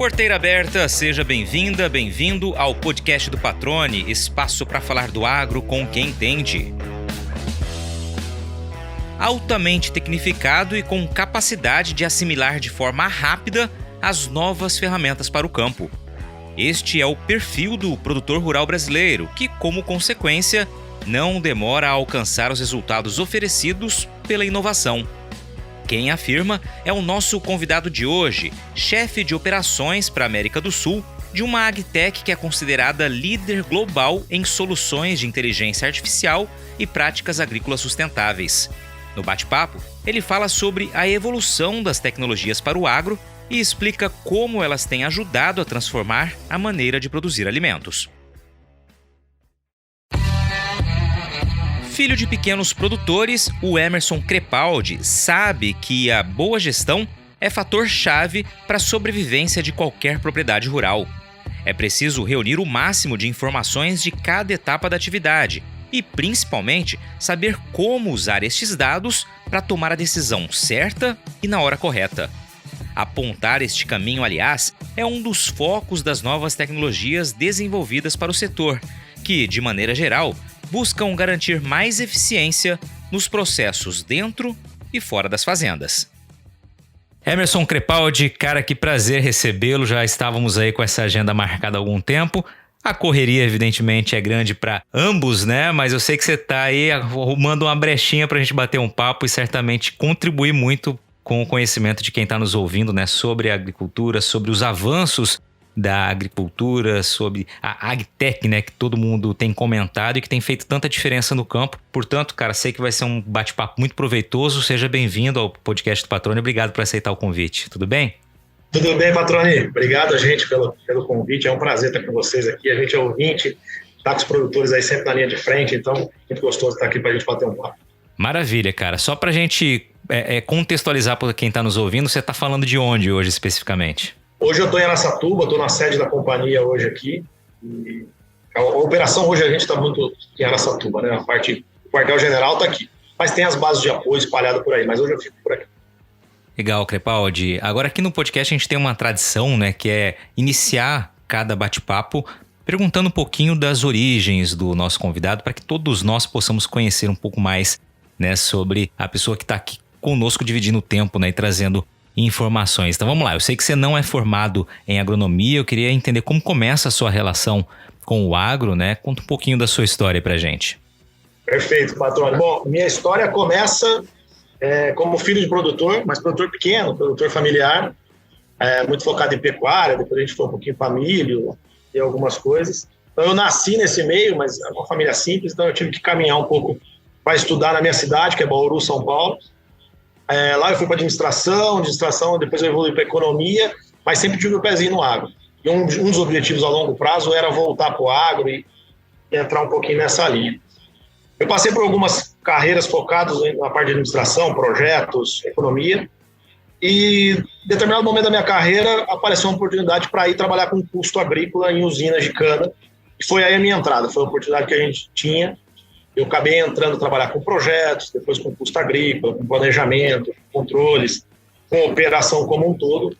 Porteira aberta, seja bem-vinda, bem-vindo ao podcast do Patrone, espaço para falar do agro com quem entende. Altamente tecnificado e com capacidade de assimilar de forma rápida as novas ferramentas para o campo. Este é o perfil do produtor rural brasileiro, que, como consequência, não demora a alcançar os resultados oferecidos pela inovação. Quem afirma é o nosso convidado de hoje, chefe de operações para a América do Sul, de uma agtech que é considerada líder global em soluções de inteligência artificial e práticas agrícolas sustentáveis. No bate-papo, ele fala sobre a evolução das tecnologias para o agro e explica como elas têm ajudado a transformar a maneira de produzir alimentos. Filho de pequenos produtores, o Emerson Crepaldi sabe que a boa gestão é fator-chave para a sobrevivência de qualquer propriedade rural. É preciso reunir o máximo de informações de cada etapa da atividade e, principalmente, saber como usar estes dados para tomar a decisão certa e na hora correta. Apontar este caminho, aliás, é um dos focos das novas tecnologias desenvolvidas para o setor, que, de maneira geral, buscam garantir mais eficiência nos processos dentro e fora das fazendas. Emerson Crepaldi, cara, que prazer recebê-lo. Já estávamos aí com essa agenda marcada há algum tempo. A correria, evidentemente, é grande para ambos, né? Mas eu sei que você está aí arrumando uma brechinha para a gente bater um papo e certamente contribuir muito com o conhecimento de quem está nos ouvindo, né? Sobre a agricultura, sobre os avanços da agricultura, sobre a agtech, né, que todo mundo tem comentado e que tem feito tanta diferença no campo. Portanto, cara, sei que vai ser um bate-papo muito proveitoso. Seja bem-vindo ao podcast do Patrone. Obrigado por aceitar o convite. Tudo bem? Tudo bem, Patrone. Obrigado, gente, pelo convite. É um prazer estar com vocês aqui. A gente é ouvinte, está com os produtores aí sempre na linha de frente, então muito gostoso estar aqui para a gente bater um papo. Maravilha, cara. Só para a gente contextualizar para quem está nos ouvindo, você está falando de onde hoje especificamente? Hoje eu estou em Araçatuba, estou na sede da companhia hoje aqui. E a operação hoje a gente está muito em Araçatuba, né? O quartel-general está aqui. Mas tem as bases de apoio espalhadas por aí, mas hoje eu fico por aqui. Legal, Crepaldi. Agora aqui no podcast a gente tem uma tradição, né? Que é iniciar cada bate-papo perguntando um pouquinho das origens do nosso convidado para que todos nós possamos conhecer um pouco mais, né, sobre a pessoa que está aqui conosco dividindo o tempo, né, e trazendo informações. Então vamos lá, eu sei que você não é formado em agronomia, eu queria entender como começa a sua relação com o agro, né? Conta um pouquinho da sua história pra gente. Perfeito, patrônio. Bom, minha história começa como filho de produtor, mas produtor pequeno, produtor familiar, muito focado em pecuária, depois a gente foi um pouquinho para milho e algumas coisas. Então eu nasci nesse meio, mas é uma família simples, então eu tive que caminhar um pouco para estudar na minha cidade, que é Bauru, São Paulo. Lá eu fui para administração, depois eu evolui para economia, mas sempre tive o pezinho no agro. E um dos objetivos a longo prazo era voltar para o agro e entrar um pouquinho nessa linha. Eu passei por algumas carreiras focadas na parte de administração, projetos, economia, e em determinado momento da minha carreira apareceu uma oportunidade para ir trabalhar com custo agrícola em usinas de cana, e foi aí a minha entrada, foi a oportunidade que a gente tinha. Eu acabei entrando a trabalhar com projetos, depois com custo agrícola, com planejamento, com controles, com operação como um todo.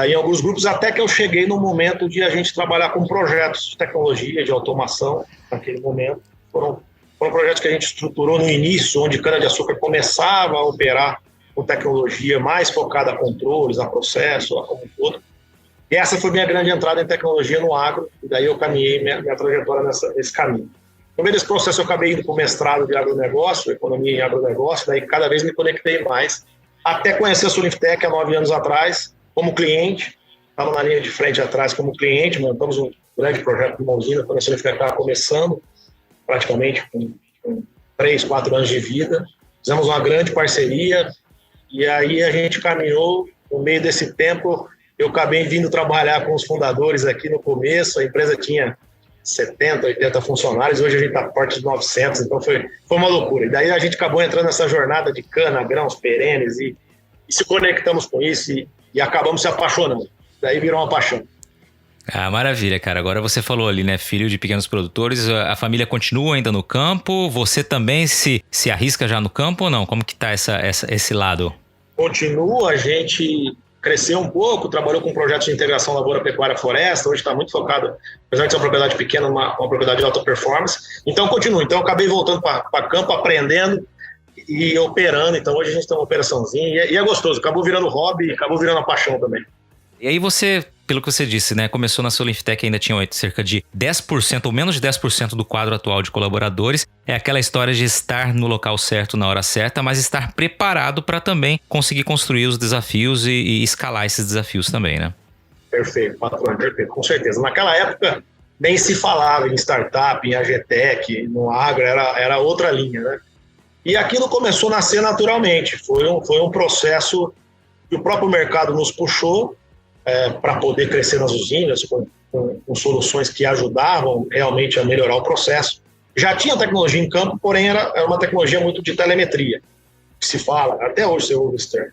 Em alguns grupos, até que eu cheguei no momento de a gente trabalhar com projetos de tecnologia, de automação, naquele momento. Foram projetos que a gente estruturou no início, onde cana-de-açúcar começava a operar com tecnologia mais focada a controles, a processo, a como um todo. E essa foi minha grande entrada em tecnologia no agro, e daí eu caminhei minha trajetória nesse caminho. No meio desse processo eu acabei indo para o mestrado de agronegócio, economia em agronegócio, daí cada vez me conectei mais, até conhecer a Sulinftec há 9 anos atrás, como cliente, estava na linha de frente atrás como cliente, montamos um grande projeto de uma usina, quando a Sulinftec estava começando, praticamente com 3, 4 anos de vida, fizemos uma grande parceria, e aí a gente caminhou, no meio desse tempo, eu acabei vindo trabalhar com os fundadores aqui no começo, a empresa tinha 70, 80 funcionários, hoje a gente está perto de 900, então foi uma loucura. E daí a gente acabou entrando nessa jornada de cana, grãos perenes e se conectamos com isso e acabamos se apaixonando. Daí virou uma paixão. Ah, maravilha, cara. Agora você falou ali, né, filho de pequenos produtores, a família continua ainda no campo, você também se arrisca já no campo ou não? Como que tá esse lado? Continua, a gente cresceu um pouco, trabalhou com projetos de integração lavoura, pecuária, floresta, hoje está muito focado, apesar de ser uma propriedade pequena, uma propriedade de alta performance. Então, continua. Então, eu acabei voltando para campo, aprendendo e operando. Então, hoje a gente tem uma operaçãozinha e é gostoso. Acabou virando hobby, acabou virando a paixão também. E aí você, pelo que você disse, né, começou na Solinftec, ainda tinha cerca de 10% ou menos de 10% do quadro atual de colaboradores. É aquela história de estar no local certo na hora certa, mas estar preparado para também conseguir construir os desafios e escalar esses desafios também, né? Perfeito, patrão, perfeito, com certeza. Naquela época, nem se falava em startup, em agtech, no agro, era outra linha, né? E aquilo começou a nascer naturalmente. Foi um processo que o próprio mercado nos puxou para poder crescer nas usinas, com soluções que ajudavam realmente a melhorar o processo. Já tinha tecnologia em campo, porém era uma tecnologia muito de telemetria, que se fala, até hoje você ouve externo.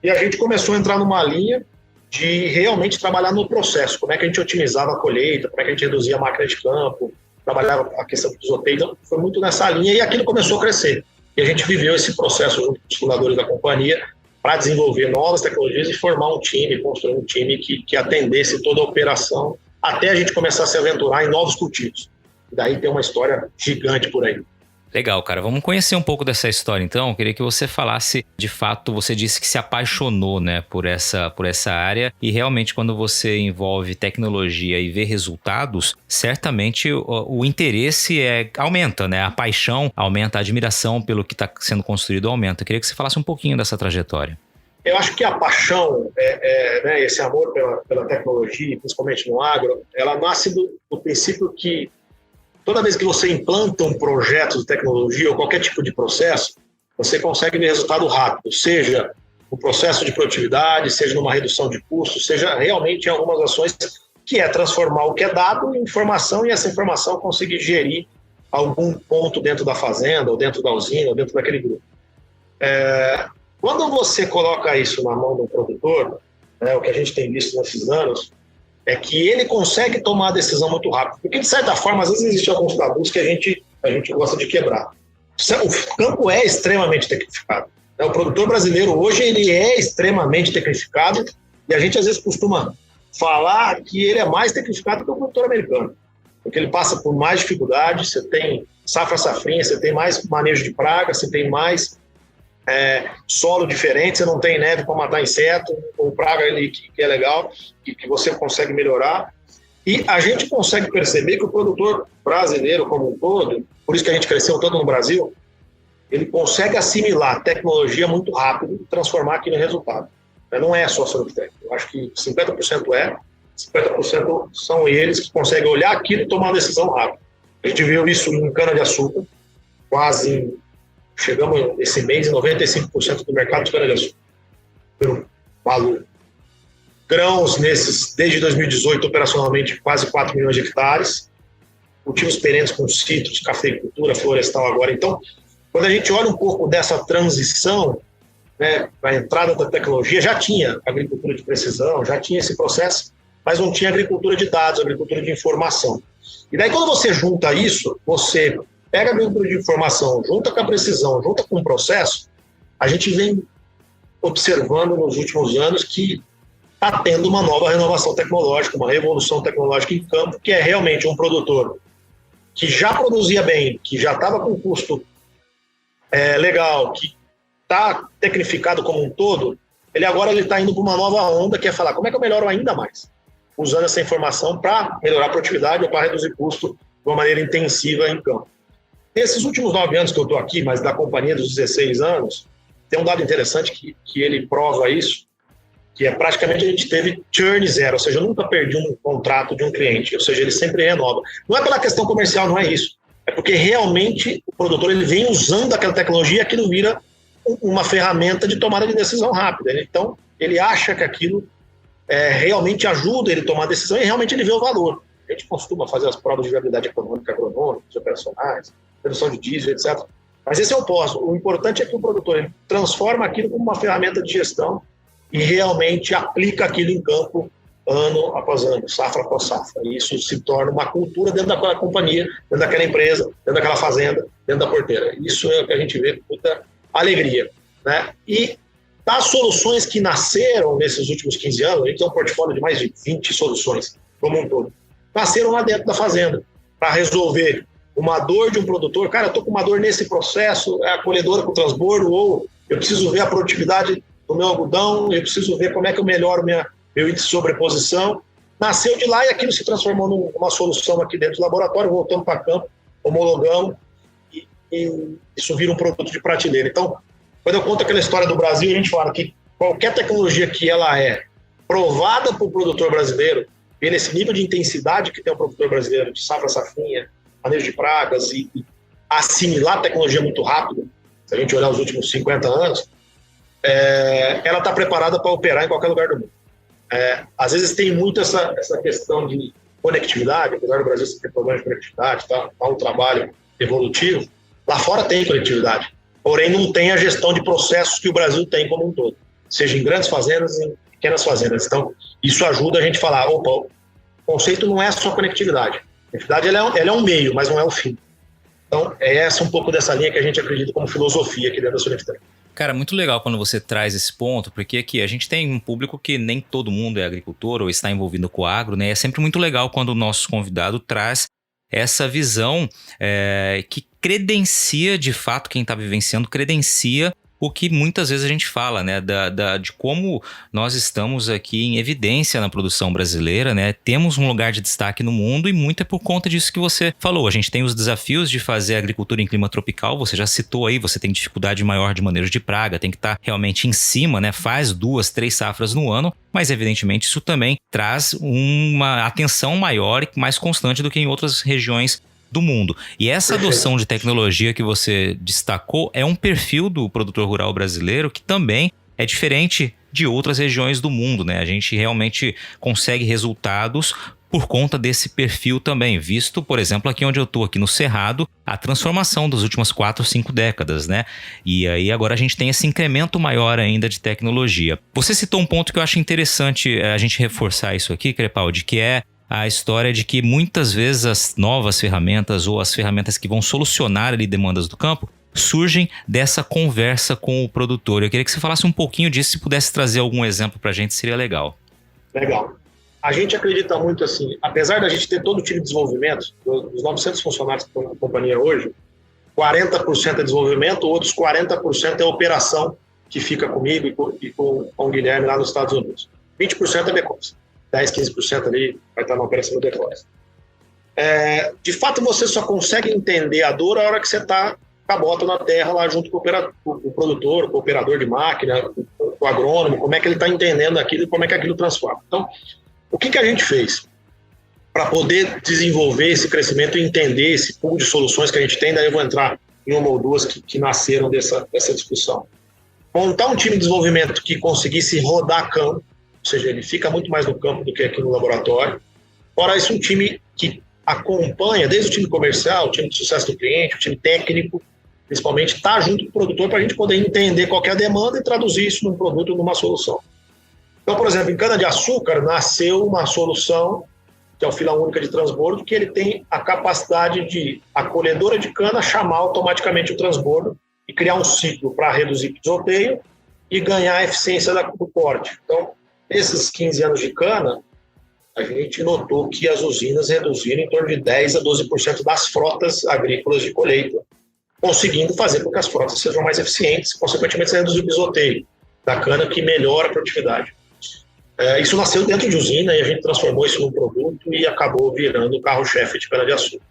E a gente começou a entrar numa linha de realmente trabalhar no processo, como é que a gente otimizava a colheita, como é que a gente reduzia a máquina de campo, trabalhava a questão dos hotéis, então foi muito nessa linha e aquilo começou a crescer. E a gente viveu esse processo junto com os fundadores da companhia, para desenvolver novas tecnologias e formar um time, construir um time que atendesse toda a operação, até a gente começar a se aventurar em novos cultivos. E daí tem uma história gigante por aí. Legal, cara. Vamos conhecer um pouco dessa história, então. Eu queria que você falasse, de fato, você disse que se apaixonou, né, por essa área e realmente quando você envolve tecnologia e vê resultados, certamente o interesse aumenta, né? A paixão aumenta, a admiração pelo que está sendo construído aumenta. Eu queria que você falasse um pouquinho dessa trajetória. Eu acho que a paixão, né, esse amor pela tecnologia, principalmente no agro, ela nasce do princípio que toda vez que você implanta um projeto de tecnologia ou qualquer tipo de processo, você consegue ver resultado rápido, seja no processo de produtividade, seja numa redução de custos, seja realmente em algumas ações que é transformar o que é dado em informação e essa informação conseguir gerir algum ponto dentro da fazenda, ou dentro da usina, ou dentro daquele grupo. Quando você coloca isso na mão do produtor, o que a gente tem visto nesses anos, é que ele consegue tomar a decisão muito rápido. Porque, de certa forma, às vezes existem alguns tabus que a gente gosta de quebrar. O campo é extremamente tecnificado. O produtor brasileiro hoje ele é extremamente tecnificado e a gente, às vezes, costuma falar que ele é mais tecnificado que o produtor americano. Porque ele passa por mais dificuldade, você tem safrinha, você tem mais manejo de praga, você tem mais solo diferente, você não tem neve para matar inseto, ou praga ali que é legal, que você consegue melhorar. E a gente consegue perceber que o produtor brasileiro como um todo, por isso que a gente cresceu todo no Brasil, ele consegue assimilar a tecnologia muito rápido e transformar aquilo em resultado. Não é só a Solinftec. Eu acho que 50% 50% são eles que conseguem olhar aquilo e tomar uma decisão rápida. A gente viu isso em cana-de-açúcar, chegamos esse mês em 95% do mercado de cana-de-açúcar, pelo valor. Grãos desde 2018, operacionalmente, quase 4 milhões de hectares. Cultivos perenes com citros, cafeicultura, florestal agora. Então, quando a gente olha um pouco dessa transição, né, a entrada da tecnologia, já tinha agricultura de precisão, já tinha esse processo, mas não tinha agricultura de dados, agricultura de informação. E daí, quando você junta isso, você pega a agricultura de informação, junta com a precisão, junta com o processo, a gente vem observando nos últimos anos que está tendo uma nova renovação tecnológica, uma revolução tecnológica em campo, que é realmente um produtor que já produzia bem, que já estava com custo legal, que está tecnificado como um todo, ele está indo para uma nova onda, que é falar como é que eu melhoro ainda mais, usando essa informação para melhorar a produtividade ou para reduzir custo de uma maneira intensiva em campo. Nesses últimos 9 anos que eu estou aqui, mas da companhia dos 16 anos, tem um dado interessante que ele prova isso, que é praticamente a gente teve churn zero, ou seja, eu nunca perdi um contrato de um cliente, ou seja, ele sempre renova. Não é pela questão comercial, não é isso. É porque realmente o produtor ele vem usando aquela tecnologia e aquilo vira uma ferramenta de tomada de decisão rápida. Então, ele acha que aquilo realmente ajuda ele a tomar a decisão e realmente ele vê o valor. A gente costuma fazer as provas de viabilidade econômica, agronômicas, operacionais, redução de diesel, etc. Mas esse é o pós. O importante é que o produtor ele transforma aquilo como uma ferramenta de gestão e realmente aplica aquilo em campo ano após ano, safra após safra. E isso se torna uma cultura dentro daquela companhia, dentro daquela empresa, dentro daquela fazenda, dentro da porteira. Isso é o que a gente vê com muita alegria, né? E Das soluções que nasceram nesses últimos 15 anos, a gente tem um portfólio de mais de 20 soluções como um todo. Nasceram lá dentro da fazenda, para resolver uma dor de um produtor. Cara, eu estou com uma dor nesse processo, é a colhedora com transbordo, ou eu preciso ver a produtividade do meu algodão, eu preciso ver como é que eu melhoro meu índice de sobreposição. Nasceu de lá e aquilo se transformou numa solução aqui dentro do laboratório, voltamos para campo, homologamos, e isso vira um produto de prateleira. Então, quando eu conto aquela história do Brasil, a gente fala que qualquer tecnologia que ela é provada para o produtor brasileiro, pelo esse nível de intensidade que tem o produtor brasileiro, de safra, safrinha, manejo de pragas e assimilar tecnologia muito rápido, se a gente olhar os últimos 50 anos, ela está preparada para operar em qualquer lugar do mundo. Às vezes tem muito essa questão de conectividade, apesar do Brasil ter problema de conectividade, tá um trabalho evolutivo, lá fora tem conectividade, porém não tem a gestão de processos que o Brasil tem como um todo, seja em grandes fazendas e em pequenas fazendas. Então, isso ajuda a gente a falar, opa, o conceito não é só conectividade. A conectividade ela é um meio, mas não é o fim. Então, é essa um pouco dessa linha que a gente acredita como filosofia aqui dentro da Solinftec. Cara, muito legal quando você traz esse ponto, porque aqui a gente tem um público que nem todo mundo é agricultor ou está envolvido com o agro, né? É sempre muito legal quando o nosso convidado traz essa visão que credencia, de fato, quem está vivenciando, credencia o que muitas vezes a gente fala, né, de como nós estamos aqui em evidência na produção brasileira, né, temos um lugar de destaque no mundo e muito é por conta disso que você falou. A gente tem os desafios de fazer agricultura em clima tropical, você já citou aí, você tem dificuldade maior de manejo de praga, tem que estar realmente em cima, né, faz 2, 3 safras no ano, mas evidentemente isso também traz uma atenção maior e mais constante do que em outras regiões do mundo. E essa adoção de tecnologia que você destacou é um perfil do produtor rural brasileiro que também é diferente de outras regiões do mundo, né? A gente realmente consegue resultados por conta desse perfil também, visto, por exemplo, aqui onde eu estou, aqui no Cerrado, a transformação das últimas 4, 5 décadas, né? E aí agora a gente tem esse incremento maior ainda de tecnologia. Você citou um ponto que eu acho interessante a gente reforçar isso aqui, Crepaldi, que é a história de que muitas vezes as novas ferramentas ou as ferramentas que vão solucionar ali demandas do campo surgem dessa conversa com o produtor. Eu queria que você falasse um pouquinho disso, se pudesse trazer algum exemplo para a gente, seria legal. Legal. A gente acredita muito assim, apesar da gente ter todo o time de desenvolvimento, dos 900 funcionários que estão na companhia hoje, 40% é desenvolvimento, outros 40% é operação, que fica comigo e com o Guilherme lá nos Estados Unidos. 20% é back-office. 10, 15% ali vai estar na operação do depósito. De fato, você só consegue entender a dor a hora que você está com a bota na terra lá junto com o produtor, com o operador de máquina, com o agrônomo, como é que ele está entendendo aquilo e como é que aquilo transforma. Então, o que a gente fez para poder desenvolver esse crescimento e entender esse pool de soluções que a gente tem? Daí eu vou entrar em uma ou duas que nasceram dessa discussão. Montar um time de desenvolvimento que conseguisse rodar campo, ou seja, ele fica muito mais no campo do que aqui no laboratório. Fora isso, um time que acompanha, desde o time comercial, o time de sucesso do cliente, o time técnico, principalmente, está junto com o produtor para a gente poder entender qual que é a demanda e traduzir isso num produto, numa solução. Então, por exemplo, em cana-de-açúcar, nasceu uma solução, que é o fila única de transbordo, que ele tem a capacidade de a colhedora de cana chamar automaticamente o transbordo e criar um ciclo para reduzir pisoteio e ganhar a eficiência do corte. Então, nesses 15 anos de cana, a gente notou que as usinas reduziram em torno de 10% a 12% das frotas agrícolas de colheita, conseguindo fazer com que as frotas sejam mais eficientes, consequentemente, você reduz o pisoteio da cana, que melhora a produtividade. Isso nasceu dentro de usina e a gente transformou isso num produto e acabou virando o carro-chefe de cana-de-açúcar.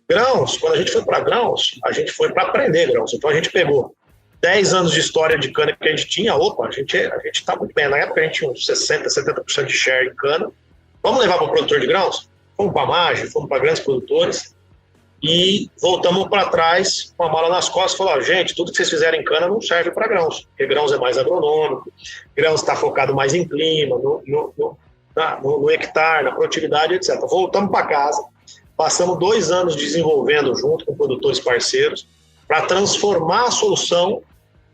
Grãos, quando a gente foi para grãos, a gente foi para aprender grãos. Então, a gente pegou 10 anos de história de cana que a gente tinha, a gente está muito bem. Na época a gente tinha uns 60%, 70% de share em cana. Vamos levar para o produtor de grãos? Fomos para a Mage, fomos para grandes produtores e voltamos para trás com a mala nas costas e falamos, gente, tudo que vocês fizerem em cana não serve para grãos, porque grãos é mais agronômico, grãos está focado mais em clima, no hectare, na produtividade, etc. Voltamos para casa, passamos 2 anos desenvolvendo junto com produtores parceiros para transformar a solução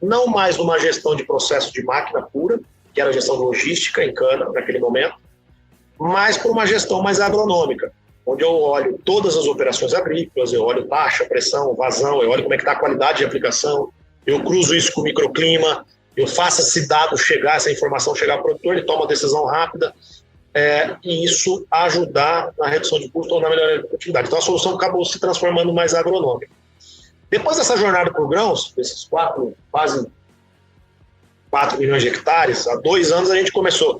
não mais numa gestão de processo de máquina pura, que era a gestão logística em cana naquele momento, mas por uma gestão mais agronômica, onde eu olho todas as operações agrícolas, eu olho taxa, pressão, vazão, eu olho como é que está a qualidade de aplicação, eu cruzo isso com o microclima, eu faço esse dado chegar, essa informação chegar ao produtor, ele toma uma decisão rápida, e isso ajudar na redução de custo ou na melhoria da produtividade. Então a solução acabou se transformando mais agronômica. Depois dessa jornada por grãos, esses quase 4 milhões de hectares, há 2 anos a gente começou a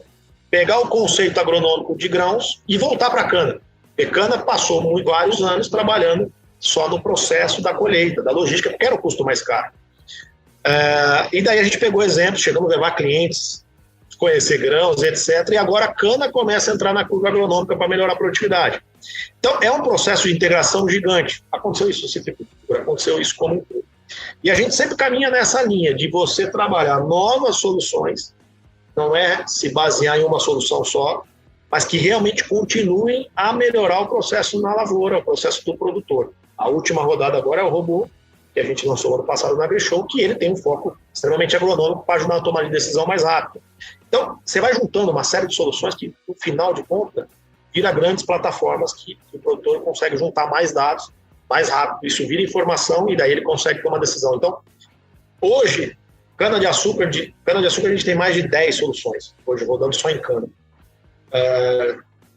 pegar o conceito agronômico de grãos e voltar para a cana. Porque cana passou vários anos trabalhando só no processo da colheita, da logística, porque era o custo mais caro. E daí a gente pegou exemplos, chegamos a levar clientes, conhecer grãos, etc. E agora a cana começa a entrar na curva agronômica para melhorar a produtividade. Então, é um processo de integração gigante. Aconteceu isso com citricultura, aconteceu isso como um todo. E a gente sempre caminha nessa linha de você trabalhar novas soluções, não é se basear em uma solução só, mas que realmente continuem a melhorar o processo na lavoura, o processo do produtor. A última rodada agora é o robô, que a gente lançou ano passado na AgriShow, que ele tem um foco extremamente agronômico para ajudar a tomar de decisão mais rápido. Então, você vai juntando uma série de soluções que, no final de conta, vira grandes plataformas que o produtor consegue juntar mais dados mais rápido. Isso vira informação e daí ele consegue tomar decisão. Então, hoje, cana-de-açúcar a gente tem mais de 10 soluções, hoje rodando só em cana.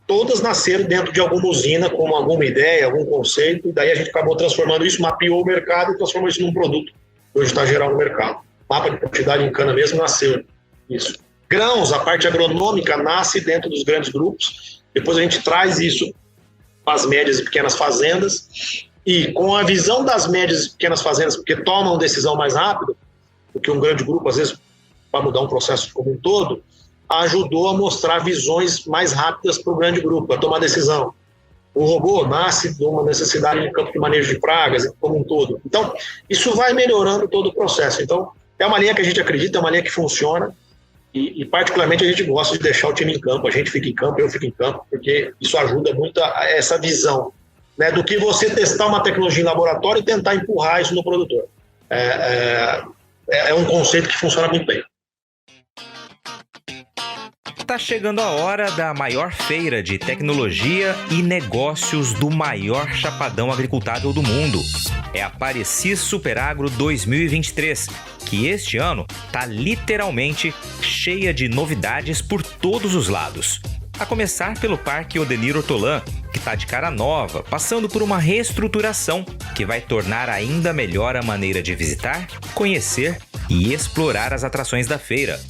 Todas nasceram dentro de alguma usina, com alguma ideia, algum conceito, e daí a gente acabou transformando isso, mapeou o mercado e transformou isso num produto que hoje está geral no mercado. O mapa de produtividade em cana mesmo nasceu isso. Grãos, a parte agronômica nasce dentro dos grandes grupos, depois a gente traz isso para as médias e pequenas fazendas, e com a visão das médias e pequenas fazendas, porque tomam decisão mais rápido, do que um grande grupo, às vezes, para mudar um processo como um todo, ajudou a mostrar visões mais rápidas para o grande grupo, a tomar decisão. O robô nasce de uma necessidade de campo de manejo de pragas, como um todo. Então, isso vai melhorando todo o processo. Então, é uma linha que a gente acredita, é uma linha que funciona, e particularmente a gente gosta de deixar o time em campo, a gente fica em campo, eu fico em campo, porque isso ajuda muito a essa visão, né, do que você testar uma tecnologia em laboratório e tentar empurrar isso no produtor. É um conceito que funciona muito bem. Tá chegando a hora da maior feira de tecnologia e negócios do maior chapadão agricultável do mundo. É a Parecis Superagro 2023, que este ano tá literalmente cheia de novidades por todos os lados. A começar pelo Parque Odenir Hortolã, que tá de cara nova, passando por uma reestruturação que vai tornar ainda melhor a maneira de visitar, conhecer e explorar as atrações da feira.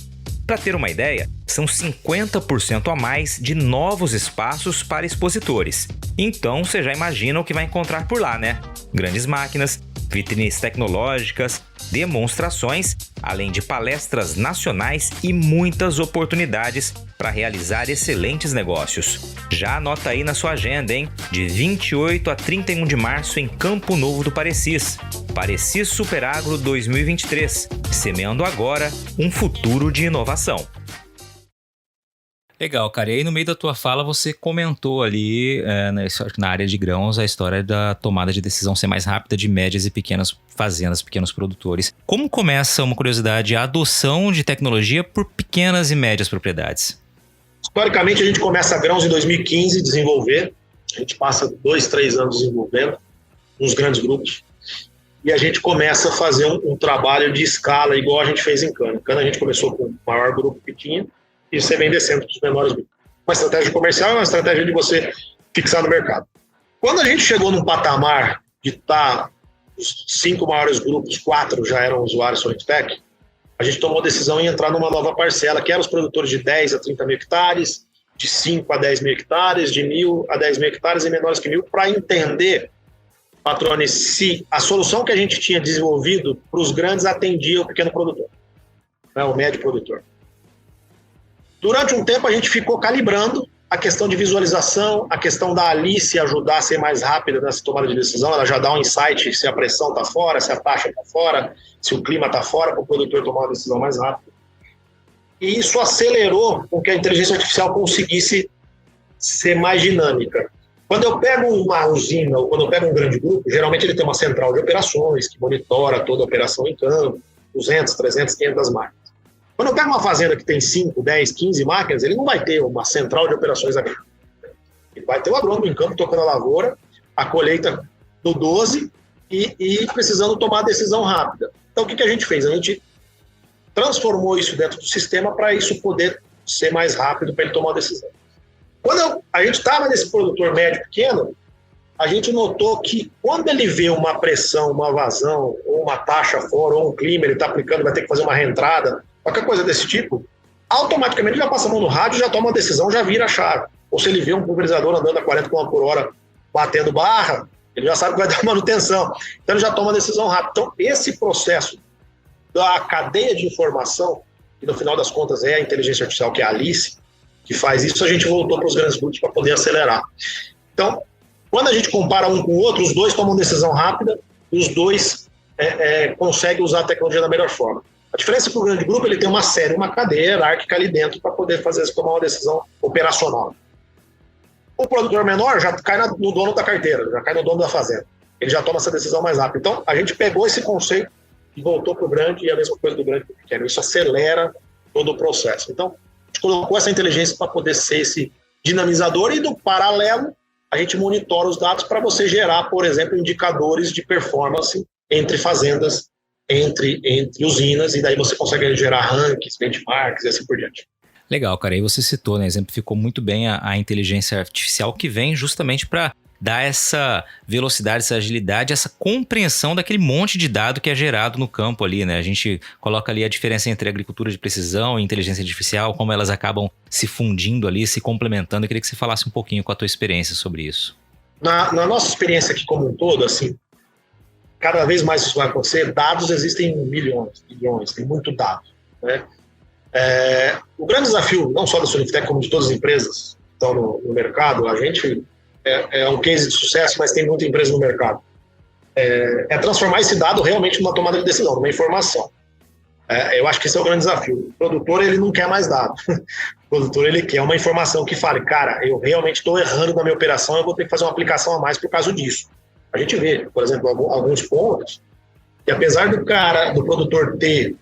Para ter uma ideia, são 50% a mais de novos espaços para expositores. Então você já imagina o que vai encontrar por lá, né? Grandes máquinas, vitrines tecnológicas, demonstrações, além de palestras nacionais e muitas oportunidades para realizar excelentes negócios. Já anota aí na sua agenda, hein? De 28 a 31 de março em Campo Novo do Parecis. Parecis Superagro 2023, semeando agora um futuro de inovação. Legal, cara. E aí no meio da tua fala você comentou ali, na área de grãos, a história da tomada de decisão ser mais rápida de médias e pequenas fazendas, pequenos produtores. Como começa, uma curiosidade, a adoção de tecnologia por pequenas e médias propriedades? Historicamente, a gente começa grãos em 2015 a desenvolver. A gente passa 2, 3 anos desenvolvendo nos grandes grupos. E a gente começa a fazer um trabalho de escala, igual a gente fez em cana. Em cana a gente começou com o maior grupo que tinha, e você vem descendo para os menores grupos. Uma estratégia comercial é uma estratégia de você fixar no mercado. Quando a gente chegou num patamar de estar os 5 maiores grupos, 4 já eram usuários SolidTech, a gente tomou a decisão em entrar numa nova parcela, que eram os produtores de 10 a 30 mil hectares, de 5 a 10 mil hectares, de 1.000 a 10 mil hectares e menores que 1.000, para entender, patrões, se a solução que a gente tinha desenvolvido para os grandes atendia o pequeno produtor, né, o médio produtor. Durante um tempo a gente ficou calibrando a questão de visualização, a questão da Alice ajudar a ser mais rápida nessa tomada de decisão, ela já dá um insight se a pressão está fora, se a taxa está fora, se o clima está fora, para o produtor tomar uma decisão mais rápida. E isso acelerou com que a inteligência artificial conseguisse ser mais dinâmica. Quando eu pego uma usina ou quando eu pego um grande grupo, geralmente ele tem uma central de operações que monitora toda a operação em campo, 200, 300, 500 máquinas. Quando eu pego uma fazenda que tem 5, 10, 15 máquinas, ele não vai ter uma central de operações agrícolas. Ele vai ter o agrônomo em campo tocando a lavoura, a colheita do 12 e precisando tomar a decisão rápida. Então, o que a gente fez? A gente transformou isso dentro do sistema para isso poder ser mais rápido para ele tomar uma decisão. Quando a gente estava nesse produtor médio pequeno, a gente notou que quando ele vê uma pressão, uma vazão, ou uma taxa fora, ou um clima, ele está aplicando, vai ter que fazer uma reentrada, qualquer coisa desse tipo, automaticamente ele já passa a mão no rádio, já toma uma decisão, já vira a chave. Ou se ele vê um pulverizador andando a 40 km por hora batendo barra, ele já sabe que vai dar manutenção. Então ele já toma uma decisão rápida. Então esse processo da cadeia de informação, e no final das contas é a inteligência artificial, que é a Alice, que faz isso, a gente voltou para os grandes grupos para poder acelerar. Então, quando a gente compara um com o outro, os dois tomam decisão rápida e os dois conseguem usar a tecnologia da melhor forma. A diferença é que o grande grupo ele tem uma série, uma cadeia hierárquica ali dentro para poder tomar uma decisão operacional. O produtor menor já cai no dono da carteira, já cai no dono da fazenda. Ele já toma essa decisão mais rápido. Então, a gente pegou esse conceito e voltou para o grande, e a mesma coisa do grande para o pequeno. Isso acelera todo o processo. Então, a gente colocou essa inteligência para poder ser esse dinamizador, e do paralelo, a gente monitora os dados para você gerar, por exemplo, indicadores de performance entre fazendas, entre usinas, e daí você consegue gerar rankings, benchmarks e assim por diante. Legal, cara. E você citou, né, exemplificou muito bem a inteligência artificial, que vem justamente para dar essa velocidade, essa agilidade, essa compreensão daquele monte de dado que é gerado no campo ali, né? A gente coloca ali a diferença entre agricultura de precisão e inteligência artificial, como elas acabam se fundindo ali, se complementando. Eu queria que você falasse um pouquinho com a tua experiência sobre isso. Na nossa experiência aqui como um todo, assim, cada vez mais isso vai acontecer. Dados existem milhões, bilhões, tem muito dado, né? O grande desafio, não só da Soniftek, como de todas as empresas que estão no mercado, a gente é um case de sucesso, mas tem muita empresa no mercado, é transformar esse dado realmente numa tomada de decisão, numa informação. Eu acho que esse é o grande desafio. O produtor, ele não quer mais dado. O produtor, ele quer uma informação que fale, cara, eu realmente estou errando na minha operação, eu vou ter que fazer uma aplicação a mais por causa disso. A gente vê, por exemplo, alguns pontos, que apesar do produtor ter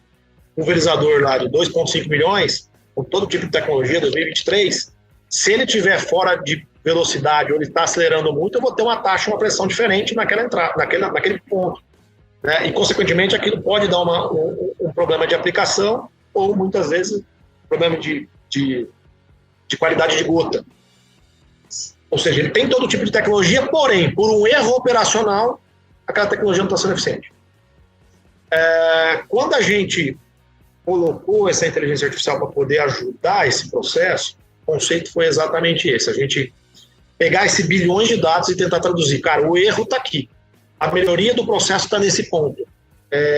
um pulverizador lá de 2,5 milhões, com todo tipo de tecnologia, 2023, se ele estiver fora de velocidade ou ele está acelerando muito, eu vou ter uma taxa, uma pressão diferente naquela entrada, naquele ponto, né? E, consequentemente, aquilo pode dar um problema de aplicação ou, muitas vezes, problema de qualidade de gota. Ou seja, ele tem todo tipo de tecnologia, porém, por um erro operacional, aquela tecnologia não está sendo eficiente. Quando a gente colocou essa inteligência artificial para poder ajudar esse processo, o conceito foi exatamente esse: a gente pegar esses bilhões de dados e tentar traduzir. Cara, o erro está aqui, a melhoria do processo está nesse ponto.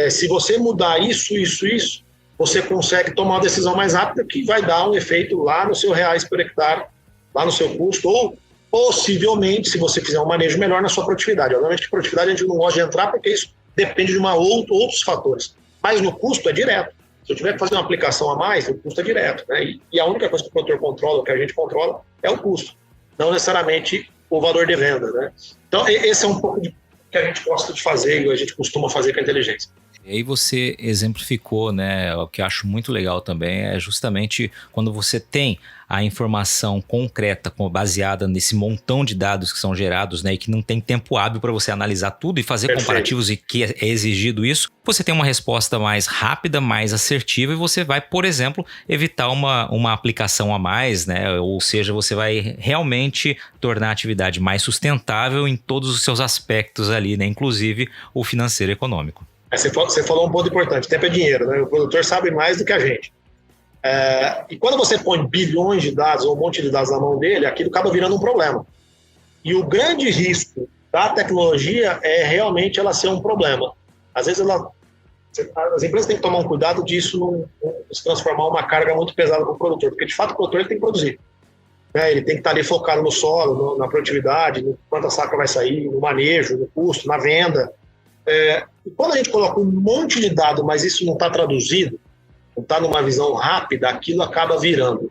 Se você mudar isso, você consegue tomar uma decisão mais rápida que vai dar um efeito lá no seu reais por hectare, lá no seu custo, ou possivelmente, se você fizer um manejo melhor, na sua produtividade. Obviamente que produtividade a gente não gosta de entrar porque isso depende de outros fatores, mas no custo é direto. Se eu tiver que fazer uma aplicação a mais, o custo é direto, né? E a única coisa que o produtor controla, o que a gente controla, é o custo, não necessariamente o valor de venda, né? Então, esse é um pouco de que a gente gosta de fazer e a gente costuma fazer com a inteligência. E aí você exemplificou, né, o que eu acho muito legal também é justamente quando você tem a informação concreta, baseada nesse montão de dados que são gerados, né, e que não tem tempo hábil para você analisar tudo e fazer comparativos, e que é exigido isso, você tem uma resposta mais rápida, mais assertiva, e você vai, por exemplo, evitar uma aplicação a mais, né, ou seja, você vai realmente tornar a atividade mais sustentável em todos os seus aspectos ali, né, inclusive o financeiro e econômico. Você falou um ponto importante: tempo é dinheiro, né? O produtor sabe mais do que a gente. E quando você põe bilhões de dados ou um monte de dados na mão dele, aquilo acaba virando um problema. E o grande risco da tecnologia é realmente ela ser um problema. Às vezes as empresas têm que tomar um cuidado disso não se transformar uma carga muito pesada para o produtor, porque de fato o produtor ele tem que produzir. Ele tem que estar ali focado no solo, na produtividade, no quanto a safra vai sair, no manejo, no custo, na venda. E quando a gente coloca um monte de dado, mas isso não está traduzido, não está numa visão rápida, aquilo acaba virando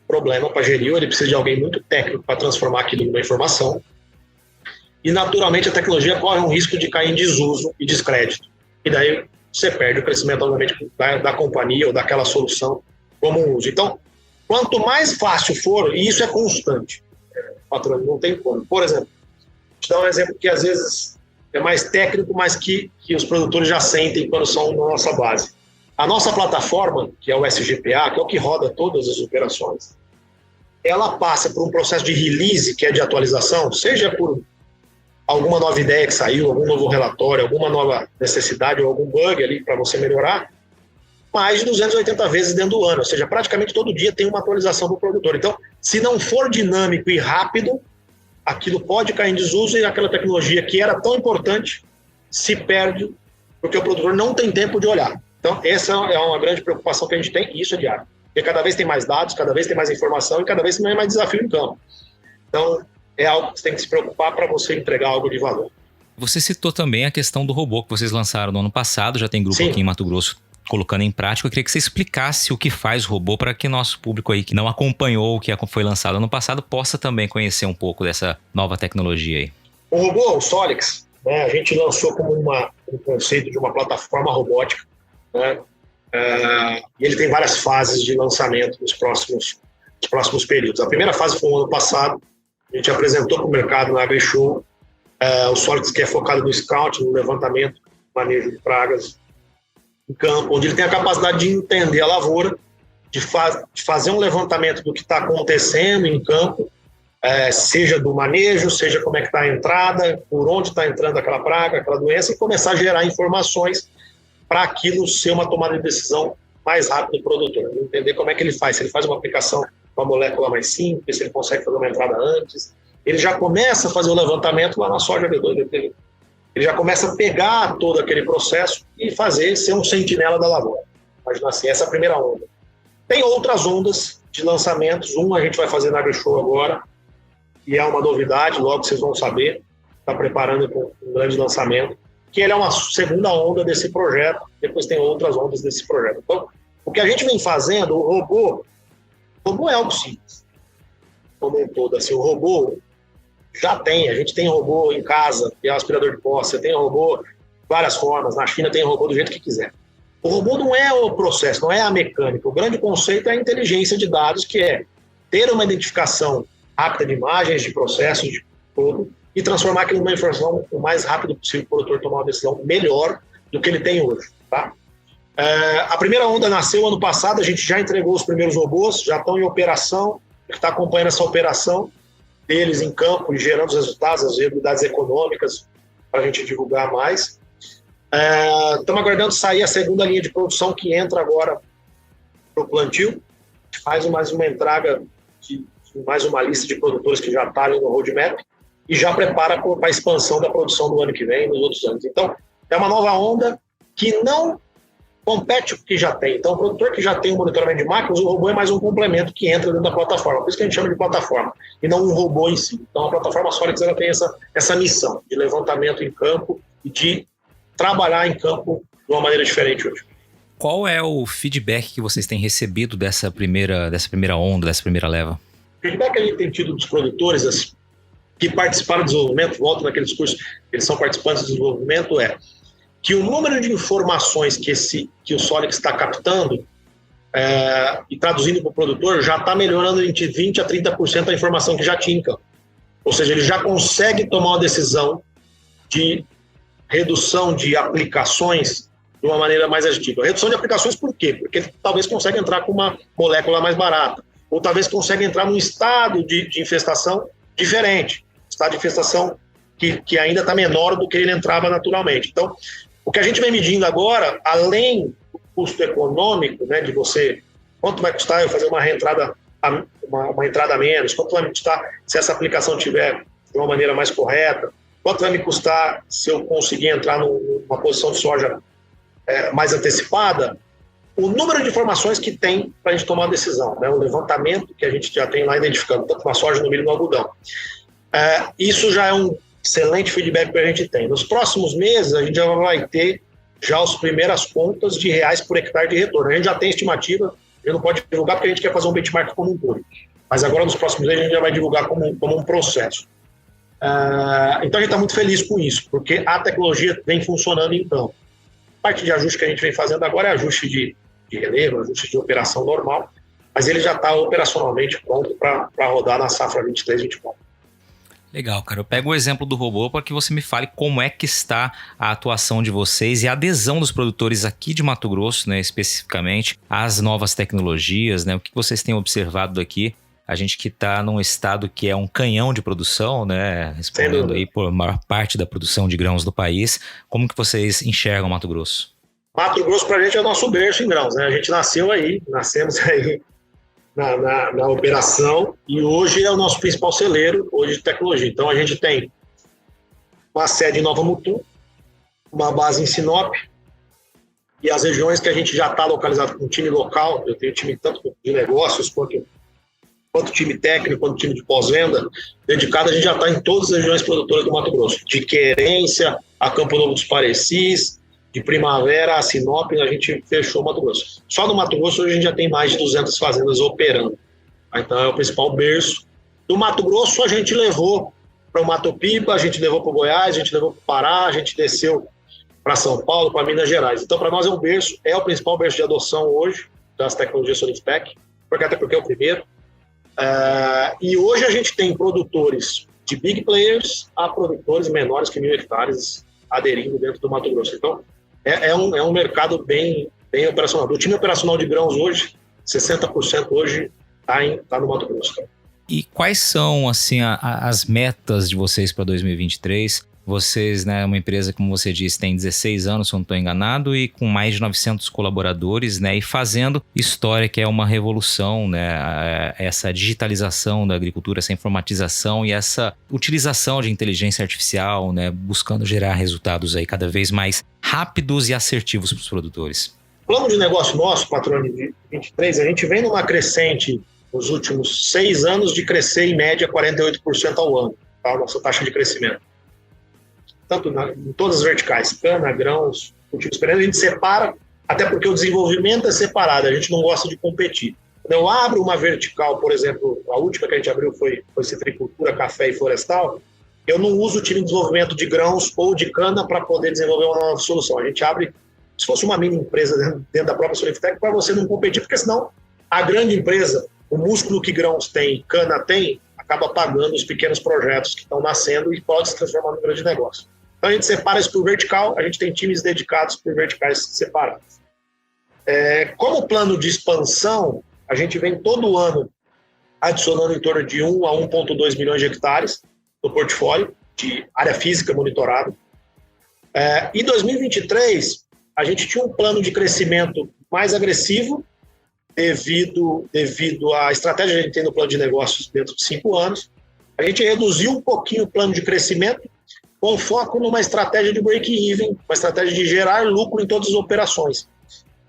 problema para gerir. Ele precisa de alguém muito técnico para transformar aquilo numa informação. E, naturalmente, a tecnologia corre um risco de cair em desuso e descrédito. E daí você perde o crescimento, obviamente, da companhia ou daquela solução como uso. Então, quanto mais fácil for, e isso é constante, patrão, não tem como. Por exemplo, vou te dar um exemplo que às vezes é mais técnico, mas que os produtores já sentem quando são na nossa base. A nossa plataforma, que é o SGPA, que é o que roda todas as operações, ela passa por um processo de release, que é de atualização, seja por alguma nova ideia que saiu, algum novo relatório, alguma nova necessidade ou algum bug ali para você melhorar, mais de 280 vezes dentro do ano, ou seja, praticamente todo dia tem uma atualização do produtor. Então, se não for dinâmico e rápido, aquilo pode cair em desuso e aquela tecnologia que era tão importante se perde porque o produtor não tem tempo de olhar. Então, essa é uma grande preocupação que a gente tem, e isso é diário. Porque cada vez tem mais dados, cada vez tem mais informação e cada vez tem mais desafio em campo. Então, é algo que você tem que se preocupar para você entregar algo de valor. Você citou também a questão do robô que vocês lançaram no ano passado, já tem grupo Sim. aqui em Mato Grosso colocando em prática. Eu queria que você explicasse o que faz o robô para que nosso público aí que não acompanhou o que foi lançado ano passado possa também conhecer um pouco dessa nova tecnologia aí. O robô, o Solix, né, a gente lançou como um conceito de uma plataforma robótica, né, e ele tem várias fases de lançamento nos próximos períodos. A primeira fase foi no ano passado, a gente apresentou para o mercado na AgriShow o Solix, que é focado no scout, no levantamento, manejo de pragas em campo, onde ele tem a capacidade de entender a lavoura, de fazer um levantamento do que está acontecendo em campo, seja do manejo, seja como é que está a entrada, por onde está entrando aquela praga, aquela doença, e começar a gerar informações para aquilo ser uma tomada de decisão mais rápida do produtor. Entender como é que ele faz, se ele faz uma aplicação com a molécula mais simples, se ele consegue fazer uma entrada antes. Ele já começa a fazer o levantamento lá na soja B2, B3. Ele já começa a pegar todo aquele processo e ser um sentinela da lavoura. Imagina assim, essa é a primeira onda. Tem outras ondas de lançamentos. A gente vai fazer na AgriShow agora, e é uma novidade, logo vocês vão saber. Está preparando um grande lançamento, que ele é uma segunda onda desse projeto. Depois tem outras ondas desse projeto. Então, o que a gente vem fazendo, o robô é algo simples. Como um todo, assim, o robô a gente tem robô em casa, que é um aspirador de pó, você tem robô de várias formas, na China tem robô do jeito que quiser. O robô não é o processo, não é a mecânica, o grande conceito é a inteligência de dados, que é ter uma identificação rápida de imagens, de processos, de tudo, e transformar aquilo numa informação o mais rápido possível para o produtor tomar uma decisão melhor do que ele tem hoje. Tá? A primeira onda nasceu ano passado, a gente já entregou os primeiros robôs, já estão em operação, está acompanhando essa operação deles em campo e gerando os resultados, as viabilidades econômicas para a gente divulgar mais. Estamos aguardando sair a segunda linha de produção que entra agora para o plantio. Faz mais uma entrega de mais uma lista de produtores que já está ali no roadmap e já prepara para a expansão da produção do ano que vem e nos outros anos. Então, é uma nova onda que não compete com o que já tem. Então, o produtor que já tem um monitoramento de máquinas, o robô é mais um complemento que entra dentro da plataforma. Por isso que a gente chama de plataforma, e não um robô em si. Então, a plataforma Solix ela tem essa missão de levantamento em campo e de trabalhar em campo de uma maneira diferente hoje. Qual é o feedback que vocês têm recebido dessa primeira onda, dessa primeira leva? O feedback que a gente tem tido dos produtores que participaram do desenvolvimento, volto naquele discurso, eles são participantes do desenvolvimento, que o número de informações que o Solix está captando e traduzindo para o produtor já está melhorando entre 20% a 30% da informação que já tinha em campo. Ou seja, ele já consegue tomar uma decisão de redução de aplicações de uma maneira mais assertiva. Redução de aplicações por quê? Porque ele talvez consiga entrar com uma molécula mais barata, ou talvez consiga entrar num estado de infestação diferente, estado de infestação que ainda está menor do que ele entrava naturalmente. Então, o que a gente vem medindo agora, além do custo econômico, né, de você, quanto vai custar eu fazer uma reentrada, uma entrada a menos, quanto vai me custar se essa aplicação tiver de uma maneira mais correta, quanto vai me custar se eu conseguir entrar numa posição de soja mais antecipada, o número de informações que tem para a gente tomar uma decisão, né, o levantamento que a gente já tem lá identificando, tanto na soja, no milho e no algodão. Isso já é um excelente feedback que a gente tem. Nos próximos meses, a gente já vai ter as primeiras contas de reais por hectare de retorno. A gente já tem estimativa, a gente não pode divulgar porque a gente quer fazer um benchmark como um todo. Mas agora, nos próximos meses, a gente já vai divulgar como um processo. Então, a gente está muito feliz com isso, porque a tecnologia vem funcionando então. A parte de ajuste que a gente vem fazendo agora é ajuste de relevo, ajuste de operação normal, mas ele já está operacionalmente pronto para rodar na safra 23, 24. Legal, cara. Eu pego o exemplo do robô para que você me fale como é que está a atuação de vocês e a adesão dos produtores aqui de Mato Grosso, né, especificamente, às novas tecnologias, né? O que vocês têm observado aqui? A gente que está num estado que é um canhão de produção, né, respondendo aí por maior parte da produção de grãos do país. Como que vocês enxergam Mato Grosso? Mato Grosso para a gente é o nosso berço em grãos, né? A gente nascemos aí na operação e hoje é o nosso principal celeiro hoje de tecnologia. Então a gente tem uma sede em Nova Mutum, uma base em Sinop e as regiões que a gente já está localizado com time local. Eu tenho time tanto de negócios quanto time técnico, quanto time de pós-venda dedicado. A gente já está em todas as regiões produtoras do Mato Grosso, de Querência a Campo Novo dos Parecis, de Primavera a Sinop, a gente fechou o Mato Grosso. Só no Mato Grosso hoje a gente já tem mais de 200 fazendas operando. Então é o principal berço. Do Mato Grosso a gente levou para o Mato Piba, a gente levou para o Goiás, a gente levou para o Pará, a gente desceu para São Paulo, para Minas Gerais. Então para nós é um berço, é o principal berço de adoção hoje das tecnologias Sonic, até porque é o primeiro. E hoje a gente tem produtores de big players a produtores menores que 1.000 hectares aderindo dentro do Mato Grosso. Então é um mercado bem operacional. Do time operacional de grãos hoje, 60% hoje está no Mato Grosso. E quais são assim as metas de vocês para 2023? Vocês, né, uma empresa, como você disse, tem 16 anos, se eu não estou enganado, e com mais de 900 colaboradores, né, e fazendo história, que é uma revolução, né, essa digitalização da agricultura, essa informatização e essa utilização de inteligência artificial, né, buscando gerar resultados aí cada vez mais rápidos e assertivos para os produtores. Plano de negócio nosso, Patrone, de 23, a gente vem numa crescente nos últimos 6 anos de crescer em média 48% ao ano, tá? A nossa taxa de crescimento. Tanto em todas as verticais, cana, grãos, cultivos perenes, a gente separa, até porque o desenvolvimento é separado, a gente não gosta de competir. Quando eu abro uma vertical, por exemplo, a última que a gente abriu foi citricultura, café e florestal, eu não uso o time de desenvolvimento de grãos ou de cana para poder desenvolver uma nova solução. A gente abre, se fosse uma mini empresa dentro da própria Solifitec, para você não competir, porque senão a grande empresa, o músculo que grãos tem, cana tem, acaba pagando os pequenos projetos que estão nascendo e pode se transformar num grande negócio. Então a gente separa isso por vertical, a gente tem times dedicados por verticais separados. Como plano de expansão, a gente vem todo ano adicionando em torno de 1 a 1,2 milhões de hectares no portfólio de área física monitorada. Em 2023, a gente tinha um plano de crescimento mais agressivo devido à estratégia que a gente tem no plano de negócios dentro de 5 anos. A gente reduziu um pouquinho o plano de crescimento com foco numa estratégia de break-even, uma estratégia de gerar lucro em todas as operações.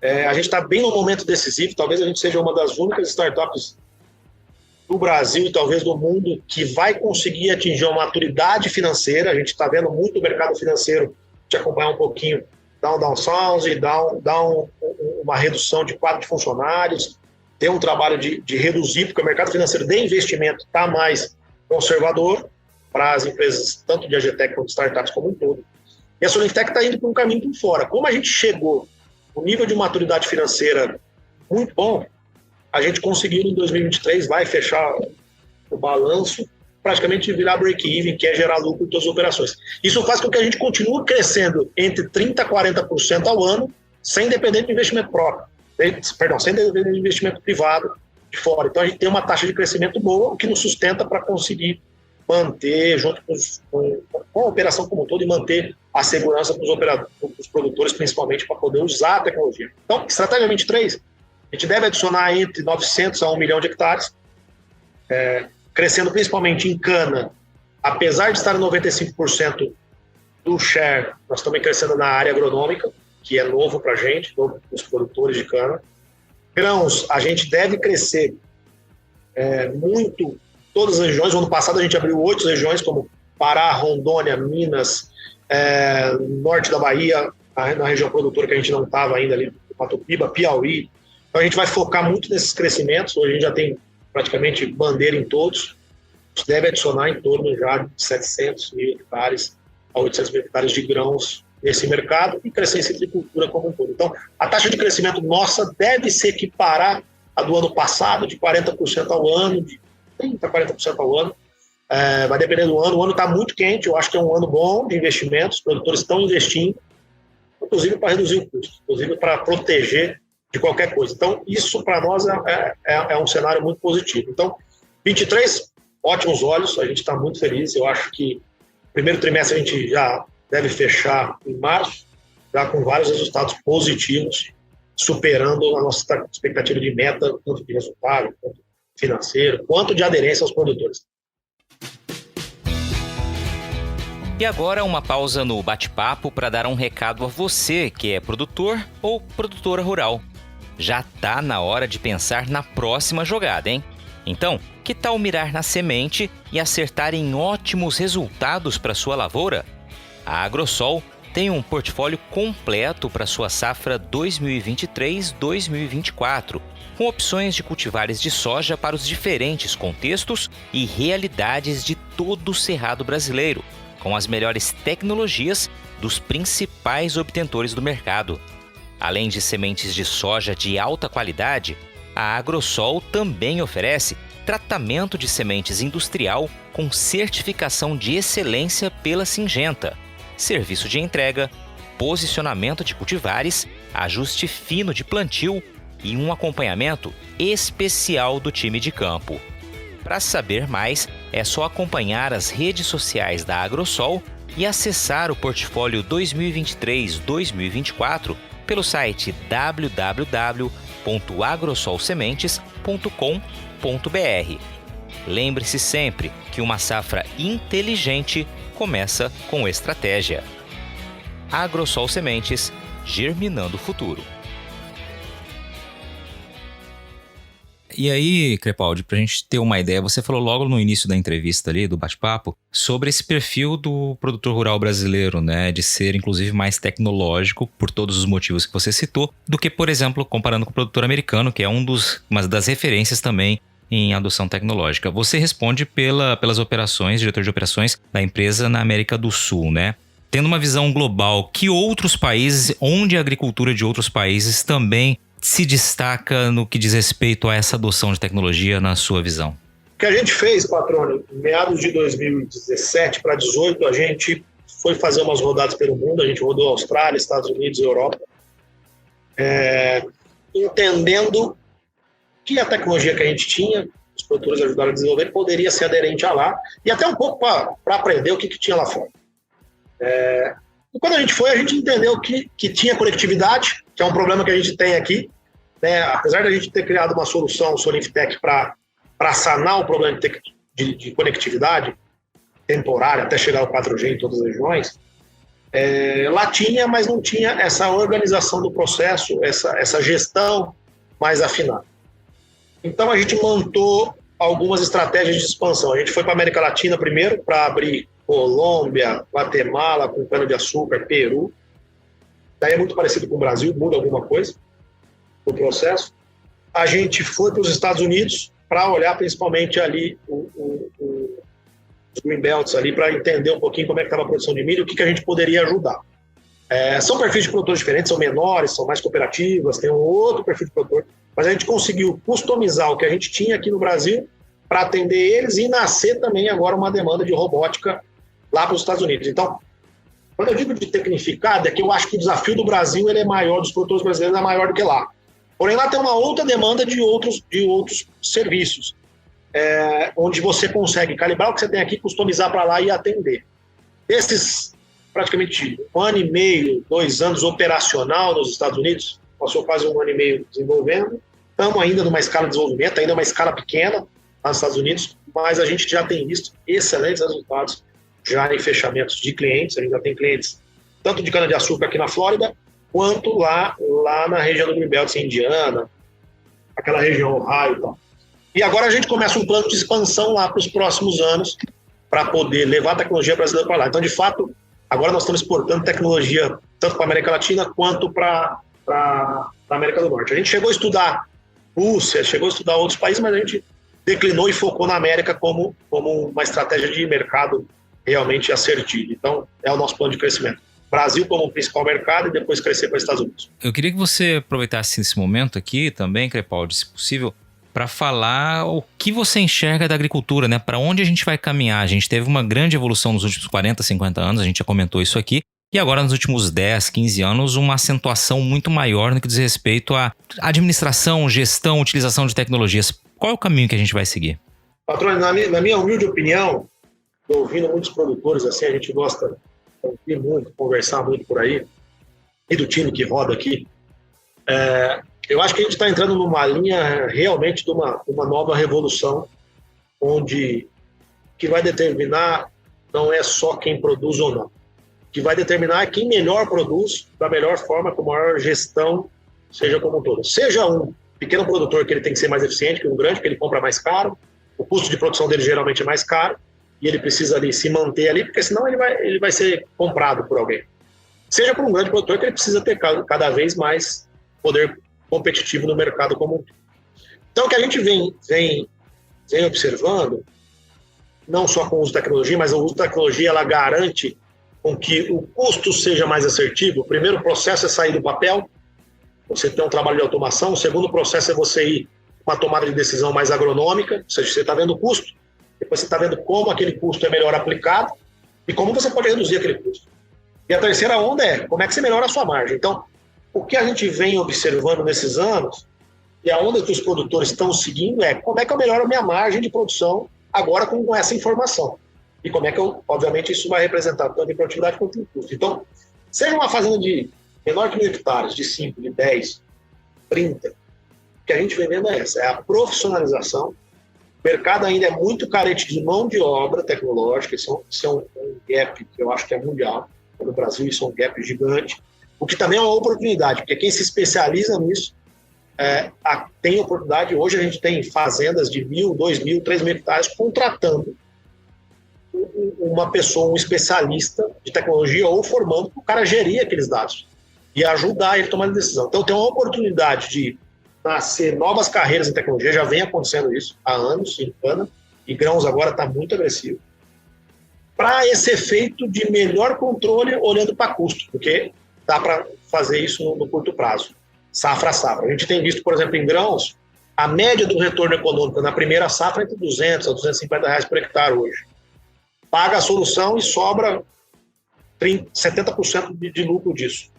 A gente está bem no momento decisivo, talvez a gente seja uma das únicas startups do Brasil e talvez do mundo que vai conseguir atingir uma maturidade financeira. A gente está vendo muito o mercado financeiro te acompanhar um pouquinho, dar um downsize, dar uma redução de quadro de funcionários, ter um trabalho de reduzir, porque o mercado financeiro de investimento está mais conservador para as empresas, tanto de AgTech quanto de startups como um todo. E a Solifitec está indo por um caminho por fora. Como a gente chegou no nível de maturidade financeira muito bom, a gente conseguiu em 2023, vai fechar o balanço, praticamente virar break-even, que é gerar lucro em todas as operações. Isso faz com que a gente continue crescendo entre 30% a 40% ao ano, sem depender de investimento próprio. Sem depender de investimento privado de fora. Então a gente tem uma taxa de crescimento boa, o que nos sustenta para conseguir manter, junto com a operação como um todo, e manter a segurança para os produtores, principalmente, para poder usar a tecnologia. Então, estratégia 23, a gente deve adicionar entre 900 a 1 milhão de hectares, crescendo principalmente em cana. Apesar de estar em 95% do share, nós estamos crescendo na área agronômica, que é novo para a gente, novo para os produtores de cana. Grãos, a gente deve crescer muito todas as regiões. No ano passado a gente abriu 8 regiões, como Pará, Rondônia, Minas, norte da Bahia, na região produtora que a gente não estava ainda ali, Mato Piba, Piauí. Então a gente vai focar muito nesses crescimentos. Hoje a gente já tem praticamente bandeira em todos. A gente deve adicionar em torno já de 700 mil hectares a 800 mil hectares de grãos nesse mercado e crescer em citricultura como um todo. Então a taxa de crescimento nossa deve se equiparar à do ano passado, de 40% ao ano, de 30% a 40% ao ano. Vai depender do ano. O ano está muito quente, eu acho que é um ano bom de investimentos. Os produtores estão investindo, inclusive para reduzir o custo, inclusive para proteger de qualquer coisa. Então, isso para nós é um cenário muito positivo. Então, 23, ótimos olhos, a gente está muito feliz. Eu acho que o primeiro trimestre a gente já deve fechar em março, já com vários resultados positivos, superando a nossa expectativa de meta, tanto de resultado, quanto financeiro, quanto de aderência aos produtores. E agora uma pausa no bate-papo para dar um recado a você que é produtor ou produtora rural. Já tá na hora de pensar na próxima jogada, hein? Então, que tal mirar na semente e acertar em ótimos resultados para sua lavoura? A Agrosol tem um portfólio completo para sua safra 2023-2024, com opções de cultivares de soja para os diferentes contextos e realidades de todo o cerrado brasileiro, com as melhores tecnologias dos principais obtentores do mercado. Além de sementes de soja de alta qualidade, a Agrosol também oferece tratamento de sementes industrial com certificação de excelência pela Syngenta, serviço de entrega, posicionamento de cultivares, ajuste fino de plantio e um acompanhamento especial do time de campo. Para saber mais, é só acompanhar as redes sociais da Agrosol e acessar o portfólio 2023-2024 pelo site www.agrosolsementes.com.br. Lembre-se sempre que uma safra inteligente começa com estratégia. Agrosol Sementes, germinando o futuro. E aí, Crepaldi, para a gente ter uma ideia, você falou logo no início da entrevista ali, do bate-papo, sobre esse perfil do produtor rural brasileiro, né, de ser inclusive mais tecnológico, por todos os motivos que você citou, do que, por exemplo, comparando com o produtor americano, que é uma das referências também em adoção tecnológica. Você responde pelas operações, diretor de operações da empresa na América do Sul, né? Tendo uma visão global, que outros países, onde a agricultura de outros países também se destaca no que diz respeito a essa adoção de tecnologia na sua visão? O que a gente fez, patrônio, em meados de 2017 para 2018, a gente foi fazer umas rodadas pelo mundo, a gente rodou Austrália, Estados Unidos e Europa, entendendo que a tecnologia que a gente tinha, os produtores ajudaram a desenvolver, poderia ser aderente a lá, e até um pouco para aprender o que tinha lá fora. E quando a gente foi, a gente entendeu que tinha conectividade, que é um problema que a gente tem aqui, né? Apesar de a gente ter criado uma solução, o Solinftec, para sanar o problema de conectividade temporária, até chegar ao 4G em todas as regiões, lá tinha, mas não tinha essa organização do processo, essa gestão mais afinada. Então a gente montou algumas estratégias de expansão. A gente foi para a América Latina primeiro, para abrir Colômbia, Guatemala, com cana-de-açúcar, Peru. Daí é muito parecido com o Brasil, muda alguma coisa no processo. A gente foi para os Estados Unidos para olhar principalmente ali os Green Belts ali, para entender um pouquinho como é que estava a produção de milho e o que a gente poderia ajudar. São perfis de produtores diferentes, são menores, são mais cooperativas, tem um outro perfil de produtor, mas a gente conseguiu customizar o que a gente tinha aqui no Brasil para atender eles e nascer também agora uma demanda de robótica lá para os Estados Unidos. Então, quando eu digo de tecnificado, é que eu acho que o desafio do Brasil ele é maior, dos produtores brasileiros é maior do que lá. Porém, lá tem uma outra demanda de outros serviços, onde você consegue calibrar o que você tem aqui, customizar para lá e atender. Esses praticamente 1 ano e meio, 2 anos operacional nos Estados Unidos, passou quase 1 ano e meio desenvolvendo, estamos ainda numa escala de desenvolvimento, ainda uma escala pequena lá nos Estados Unidos, mas a gente já tem visto excelentes resultados já em fechamentos de clientes. A gente já tem clientes tanto de cana-de-açúcar aqui na Flórida, quanto lá na região do Greenbelt, em Indiana, aquela região Ohio e tal. E agora a gente começa um plano de expansão lá para os próximos anos, para poder levar a tecnologia brasileira para lá. Então, de fato, agora nós estamos exportando tecnologia tanto para a América Latina quanto para a América do Norte. A gente chegou a estudar Rússia, chegou a estudar outros países, mas a gente declinou e focou na América como uma estratégia de mercado realmente assertiva. Então, é o nosso plano de crescimento. Brasil como principal mercado e depois crescer para os Estados Unidos. Eu queria que você aproveitasse esse momento aqui também, Crepaldi, se possível, para falar o que você enxerga da agricultura, né? Para onde a gente vai caminhar? A gente teve uma grande evolução nos últimos 40, 50 anos, a gente já comentou isso aqui. E agora, nos últimos 10, 15 anos, uma acentuação muito maior no que diz respeito à administração, gestão, utilização de tecnologias. Qual é o caminho que a gente vai seguir? Patrônio, na minha humilde opinião, tô ouvindo muitos produtores, assim, a gente gosta de ouvir muito, conversar muito por aí, e do time que roda aqui, eu acho que a gente está entrando numa linha realmente de uma nova revolução, onde o que vai determinar não é só quem produz ou não. O que vai determinar é quem melhor produz, da melhor forma, com maior gestão, seja como um todo. Seja um pequeno produtor que ele tem que ser mais eficiente que um grande, que ele compra mais caro, o custo de produção dele geralmente é mais caro, e ele precisa ali se manter ali, porque senão ele vai ser comprado por alguém. Seja por um grande produtor que ele precisa ter cada vez mais poder competitivo no mercado como um todo. Então, o que a gente vem observando, não só com o uso de tecnologia, mas o uso de tecnologia, ela garante com que o custo seja mais assertivo. O primeiro processo é sair do papel, você tem um trabalho de automação. O segundo processo é você ir com uma tomada de decisão mais agronômica, ou seja, você está vendo o custo, depois você está vendo como aquele custo é melhor aplicado e como você pode reduzir aquele custo. E a terceira onda é como é que você melhora a sua margem. Então, o que a gente vem observando nesses anos, e a onda que os produtores estão seguindo é como é que eu melhoro a minha margem de produção agora com essa informação. E como é que obviamente, isso vai representar tanto em produtividade quanto em custo. Então, seja uma fazenda de menor que 1.000 hectares, de 5, de 10, 30, o que a gente vem vendo é essa, é a profissionalização. O mercado ainda é muito carente de mão de obra tecnológica, isso é um gap que eu acho que é mundial. No Brasil isso é um gap gigante, o que também é uma oportunidade, porque quem se especializa nisso tem oportunidade. Hoje a gente tem fazendas de 1.000, 2.000, 3.000 hectares contratando uma pessoa, um especialista de tecnologia ou formando para o cara gerir aqueles dados e ajudar ele a tomar a decisão. Então tem uma oportunidade de nascer novas carreiras em tecnologia, já vem acontecendo isso há anos em cana, e grãos agora está muito agressivo, para esse efeito de melhor controle olhando para custo, porque dá para fazer isso no curto prazo, safra a safra. A gente tem visto, por exemplo, em grãos, a média do retorno econômico na primeira safra é entre 200 a 250 reais por hectare hoje. Paga a solução e sobra 70% de lucro disso.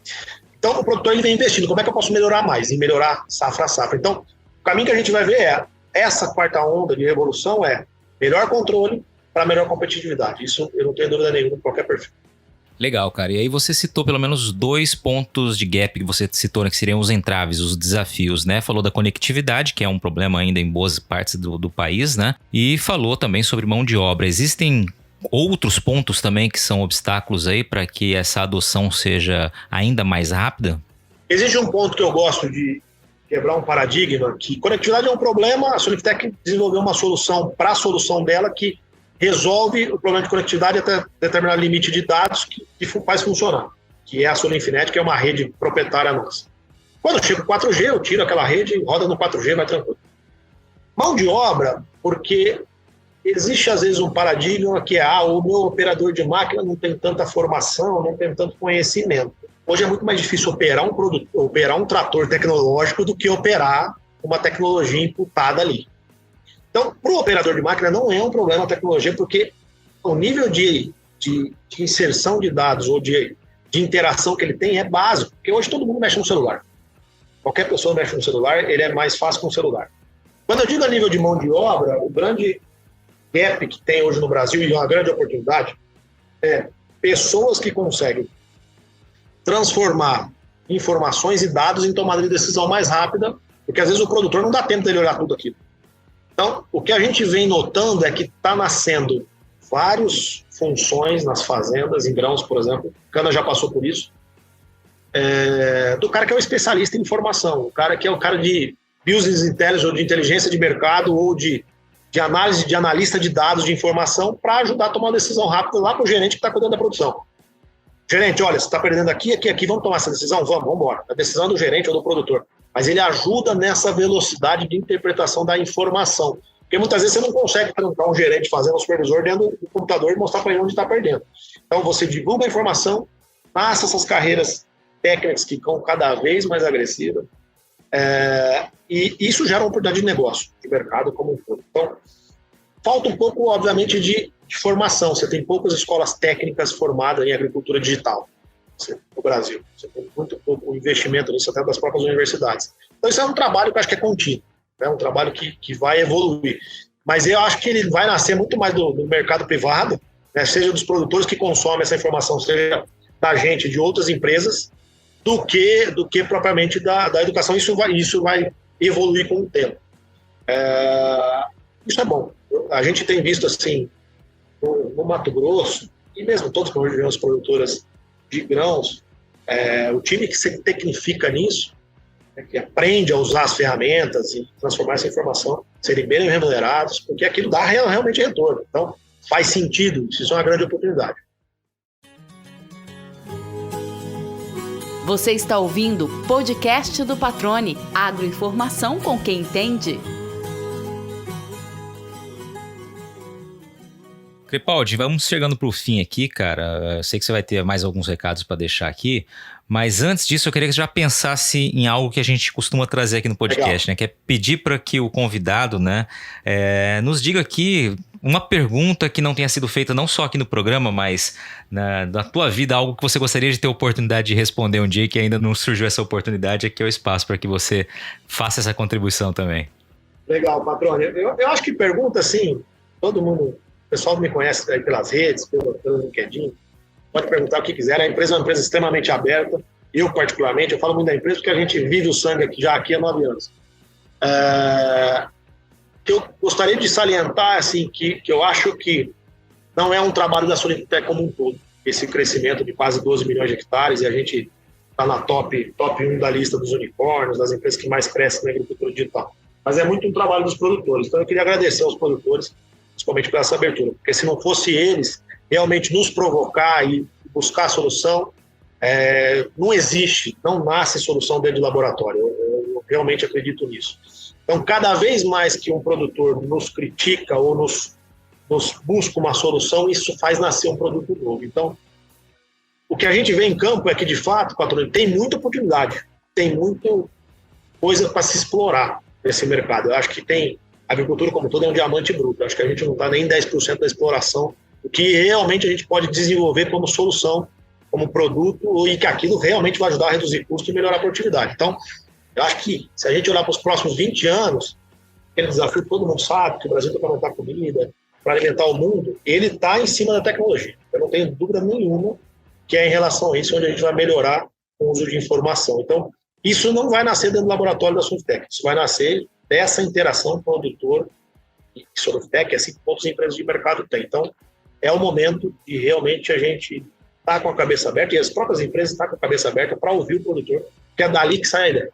Então, o produtor ele vem investindo. Como é que eu posso melhorar mais? E melhorar safra a safra. Então, o caminho que a gente vai ver é essa quarta onda de revolução é melhor controle para melhor competitividade. Isso eu não tenho dúvida nenhuma em qualquer perfil. Legal, cara. E aí você citou pelo menos 2 pontos de gap que você citou, né, que seriam os entraves, os desafios, né? Falou da conectividade, que é um problema ainda em boas partes do país, né? E falou também sobre mão de obra. Existem outros pontos também que são obstáculos aí para que essa adoção seja ainda mais rápida? Existe um ponto que eu gosto de quebrar um paradigma, que conectividade é um problema, a Soliptec desenvolveu uma solução para a solução dela que resolve o problema de conectividade até determinado limite de dados que faz funcionar, que é a Solinfinet, que é uma rede proprietária nossa. Quando eu chego 4G, eu tiro aquela rede, roda no 4G, vai tranquilo. Mão de obra, porque existe às vezes um paradigma que o meu operador de máquina não tem tanta formação, não tem tanto conhecimento. Hoje é muito mais difícil operar um trator tecnológico do que operar uma tecnologia imputada ali. Então, para o operador de máquina não é um problema a tecnologia, porque o nível de inserção de dados ou de interação que ele tem é básico, porque hoje todo mundo mexe no celular. Qualquer pessoa mexe no celular, ele é mais fácil com o celular. Quando eu digo a nível de mão de obra, o grande gap que tem hoje no Brasil, e uma grande oportunidade, é pessoas que conseguem transformar informações e dados em tomada de decisão mais rápida, porque às vezes o produtor não dá tempo de ele olhar tudo aquilo. Então, o que a gente vem notando é que está nascendo várias funções nas fazendas, em grãos, por exemplo, cana já passou por isso, do cara que é o especialista em informação, o cara que é o cara de business intelligence, ou de inteligência de mercado, ou de análise, de analista de dados de informação, para ajudar a tomar uma decisão rápida lá para o gerente que está cuidando da produção. Gerente, olha, você está perdendo aqui, vamos tomar essa decisão? Vamos embora. A decisão é do gerente ou do produtor. Mas ele ajuda nessa velocidade de interpretação da informação. Porque muitas vezes você não consegue trancar um gerente fazendo um supervisor dentro do computador e mostrar para ele onde está perdendo. Então você divulga a informação, passa essas carreiras técnicas que ficam cada vez mais agressivas. E isso gera uma oportunidade de negócio, de mercado como um todo. Então, falta um pouco, obviamente, de formação. Você tem poucas escolas técnicas formadas em agricultura digital no Brasil. Você tem muito pouco investimento nisso, até das próprias universidades. Então, isso é um trabalho que eu acho que é contínuo, é um trabalho que vai evoluir. Mas eu acho que ele vai nascer muito mais do mercado privado, né, seja dos produtores que consomem essa informação, seja da gente, de outras empresas, do que propriamente da educação. Isso vai evoluir com o tempo. Isso é bom. A gente tem visto, assim, no Mato Grosso, e mesmo todas as regiões produtoras de grãos, o time que se tecnifica nisso, né, que aprende a usar as ferramentas e transformar essa informação, serem bem remunerados, porque aquilo dá realmente retorno. Então, faz sentido, isso é uma grande oportunidade. Você está ouvindo o podcast do Patrone, agroinformação com quem entende. Crepaldi, vamos chegando para o fim aqui, cara. Eu sei que você vai ter mais alguns recados para deixar aqui, mas antes disso eu queria que você já pensasse em algo que a gente costuma trazer aqui no podcast, né? Que é pedir para que o convidado, né, nos diga aqui uma pergunta que não tenha sido feita não só aqui no programa, mas na tua vida, algo que você gostaria de ter oportunidade de responder um dia e que ainda não surgiu essa oportunidade. Aqui é o espaço para que você faça essa contribuição também. Legal, Patrone. Eu acho que pergunta, assim, todo mundo... O pessoal me conhece aí pelas redes, pelo LinkedIn, pode perguntar o que quiser. A empresa é uma empresa extremamente aberta. Eu, particularmente, eu falo muito da empresa porque a gente vive o sangue aqui, já aqui há 9 anos. Que eu gostaria de salientar, assim, que eu acho que não é um trabalho da Solintec como um todo. Esse crescimento de quase 12 milhões de hectares, e a gente está na top 1 da lista dos unicórnios, das empresas que mais crescem na agricultura digital. Mas é muito um trabalho dos produtores. Então, eu queria agradecer aos produtores, principalmente por essa abertura, porque se não fosse eles realmente nos provocar e buscar a solução, não existe, não nasce solução dentro de laboratório. Eu realmente acredito nisso. Então, cada vez mais que um produtor nos critica ou nos busca uma solução, isso faz nascer um produto novo. Então, o que a gente vê em campo é que, de fato, Patrone, tem muita oportunidade, tem muita coisa para se explorar nesse mercado. Eu acho que a agricultura como toda é um diamante bruto. Acho que a gente não está nem em 10% da exploração, o que realmente a gente pode desenvolver como solução, como produto, e que aquilo realmente vai ajudar a reduzir custo e melhorar a produtividade. Então, eu acho que se a gente olhar para os próximos 20 anos, aquele desafio que todo mundo sabe, que o Brasil tem para aumentar comida, para alimentar o mundo, ele está em cima da tecnologia. Eu não tenho dúvida nenhuma que é em relação a isso onde a gente vai melhorar o uso de informação. Então, isso não vai nascer dentro do laboratório da Solintec, isso vai nascer dessa interação produtor e Solintec, assim como outras empresas de mercado têm. Então, é o momento de realmente a gente estar com a cabeça aberta, e as próprias empresas estar com a cabeça aberta para ouvir o produtor, que é dali que sai a ideia.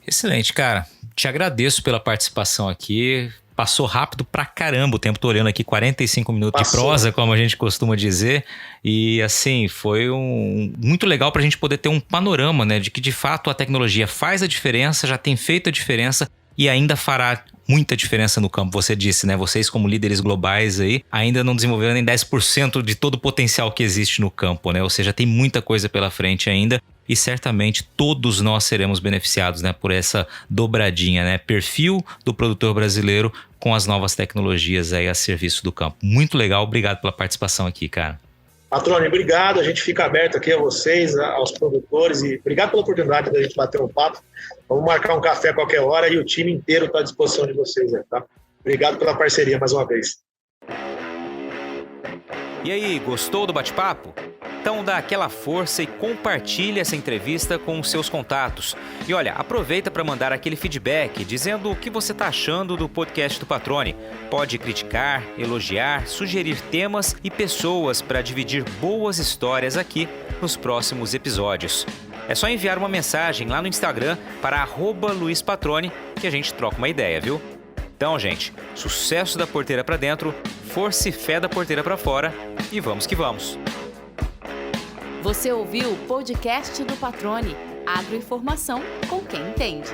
Excelente, cara. Te agradeço pela participação aqui. Passou rápido pra caramba o tempo. Tô olhando aqui 45 minutos de prosa, como a gente costuma dizer. E assim, foi muito legal pra gente poder ter um panorama, né, de que de fato a tecnologia faz a diferença, já tem feito a diferença e ainda fará muita diferença no campo. Você disse, né? Vocês como líderes globais aí ainda não desenvolveram nem 10% de todo o potencial que existe no campo, né? Ou seja, tem muita coisa pela frente ainda. E certamente todos nós seremos beneficiados, né, por essa dobradinha, né? Perfil do produtor brasileiro com as novas tecnologias aí a serviço do campo. Muito legal, obrigado pela participação aqui, cara. Patrone, obrigado, a gente fica aberto aqui a vocês, aos produtores, e obrigado pela oportunidade da gente bater um papo. Vamos marcar um café a qualquer hora e o time inteiro está à disposição de vocês, tá? Obrigado pela parceria mais uma vez. E aí, gostou do bate-papo? Então dá aquela força e compartilha essa entrevista com os seus contatos. E olha, aproveita para mandar aquele feedback dizendo o que você está achando do podcast do Patrone. Pode criticar, elogiar, sugerir temas e pessoas para dividir boas histórias aqui nos próximos episódios. É só enviar uma mensagem lá no Instagram para @LuizPatrone que a gente troca uma ideia, viu? Então, gente, sucesso da porteira para dentro, força e fé da porteira para fora e vamos que vamos. Você ouviu o podcast do Patrone, agroinformação com quem entende.